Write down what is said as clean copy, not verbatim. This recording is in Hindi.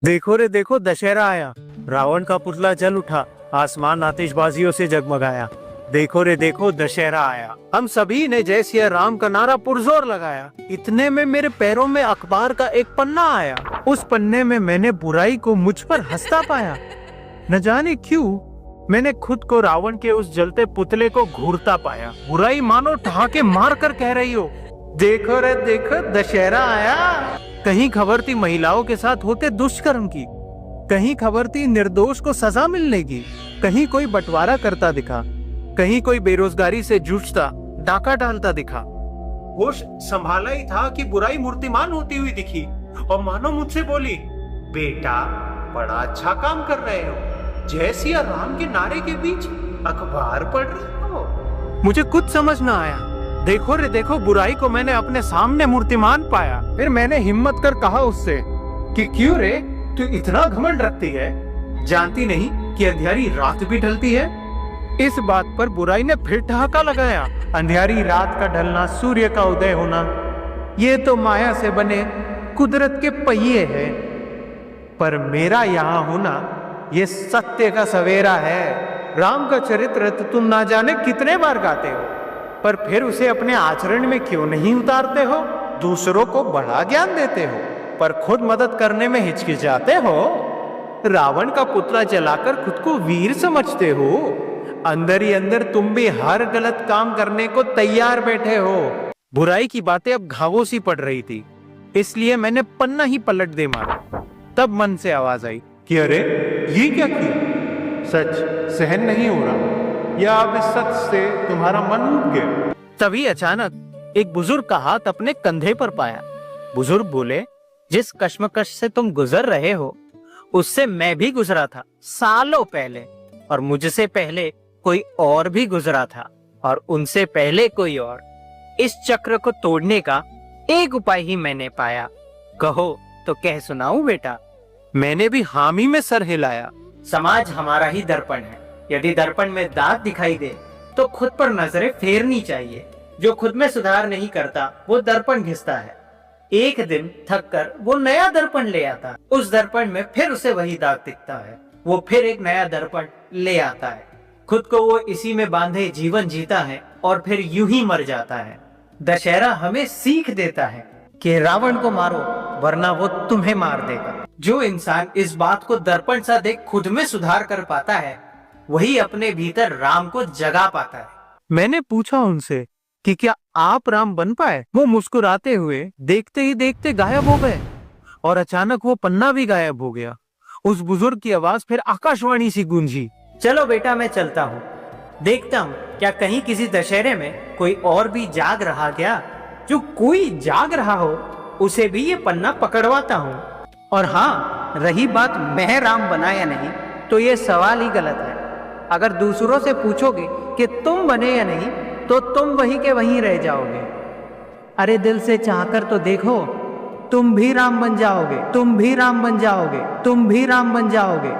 देखो रे देखो, दशहरा आया। रावण का पुतला जल उठा, आसमान आतिशबाजियों से जगमगाया। देखो रे देखो, दशहरा आया। हम सभी ने जय सिया राम का नारा पुरजोर लगाया। इतने में मेरे पैरों में अखबार का एक पन्ना आया। उस पन्ने में मैंने बुराई को मुझ पर हंसता पाया। न जाने क्यों मैंने खुद को रावण के उस जलते पुतले को घूरता पाया। बुराई मानो ठहाके मार कर कह रही हो, देखो रे देखो, दशहरा आया। कहीं खबर थी महिलाओं के साथ होते दुष्कर्म की, कहीं खबर थी निर्दोष को सजा मिलने की, कहीं कोई बंटवारा करता दिखा, कहीं कोई बेरोजगारी से जूझता डाका डालता दिखा। होश संभाला ही था कि बुराई मूर्तिमान होती हुई दिखी और मानो मुझसे बोली, बेटा बड़ा अच्छा काम कर रहे हो। जय सिया राम के नारे के बीच अखबार पढ़ रहे हो। मुझे कुछ समझ ना आया। देखो रे देखो, बुराई को मैंने अपने सामने मूर्तिमान पाया। फिर मैंने हिम्मत कर कहा उससे कि क्यों रे, तू इतना घमंड रखती है, जानती नहीं कि अंधियारी रात भी ढलती है। इस बात पर बुराई ने फिर ठहाका लगाया, अंधियारी रात का ढलना, सूर्य का उदय होना, ये तो माया से बने कुदरत के पहिए हैं, पर मेरा यहाँ होना ये सत्य का सवेरा है। राम का चरित्र तो तुम ना जाने कितने बार गाते हो, पर फिर उसे अपने आचरण में क्यों नहीं उतारते हो? दूसरों को बड़ा ज्ञान देते हो, पर खुद मदद करने में हिचकिचाते हो। रावण का पुतला जलाकर खुद को वीर समझते हो। अंदर ही अंदर तुम भी हर गलत काम करने को तैयार बैठे हो। बुराई की बातें अब घावों सी पड़ रही थी, इसलिए मैंने पन्ना ही पलट दे मारा। तब मन से आवाज आई कि अरे ये क्या किया? सच सहन नहीं हो रहा, या अब इस सच से तुम्हारा मन उब गया? तभी अचानक एक बुजुर्ग का हाथ अपने कंधे पर पाया। बुजुर्ग बोले, जिस कश्मकश से तुम गुजर रहे हो उससे मैं भी गुजरा था सालों पहले, और मुझसे पहले कोई और भी गुजरा था, और उनसे पहले कोई और। इस चक्र को तोड़ने का एक उपाय ही मैंने पाया। कहो तो कह सुनाऊं बेटा? मैंने भी हामी में सर हिलाया। समाज हमारा ही दर्पण है। यदि दर्पण में दाग दिखाई दे तो खुद पर नजरें फेरनी चाहिए। जो खुद में सुधार नहीं करता वो दर्पण घिसता है। एक दिन थक कर वो नया दर्पण ले आता, उस दर्पण में फिर उसे वही दाग दिखता है। वो फिर एक नया दर्पण ले आता है, खुद को वो इसी में बांधे जीवन जीता है और फिर यूं ही मर जाता है। दशहरा हमें सीख देता है कि रावण को मारो वरना वो तुम्हें मार देगा। जो इंसान इस बात को दर्पण सा देख खुद में सुधार कर पाता है, वही अपने भीतर राम को जगा पाता है। मैंने पूछा उनसे कि क्या आप राम बन पाए? वो मुस्कुराते हुए देखते ही देखते गायब हो गए, और अचानक वो पन्ना भी गायब हो गया। उस बुजुर्ग की आवाज फिर आकाशवाणी सी गूंजी, चलो बेटा मैं चलता हूँ, देखता हूँ क्या कहीं किसी दशहरे में कोई और भी जाग रहा क्या। जो कोई जाग रहा हो उसे भी ये पन्ना पकड़वाता हूँ। और हाँ, रही बात मैं राम बना या नहीं, तो ये सवाल ही गलत है। अगर दूसरों से पूछोगे कि तुम बने या नहीं, तो तुम वहीं के वहीं रह जाओगे। अरे दिल से चाहकर तो देखो, तुम भी राम बन जाओगे, तुम भी राम बन जाओगे, तुम भी राम बन जाओगे।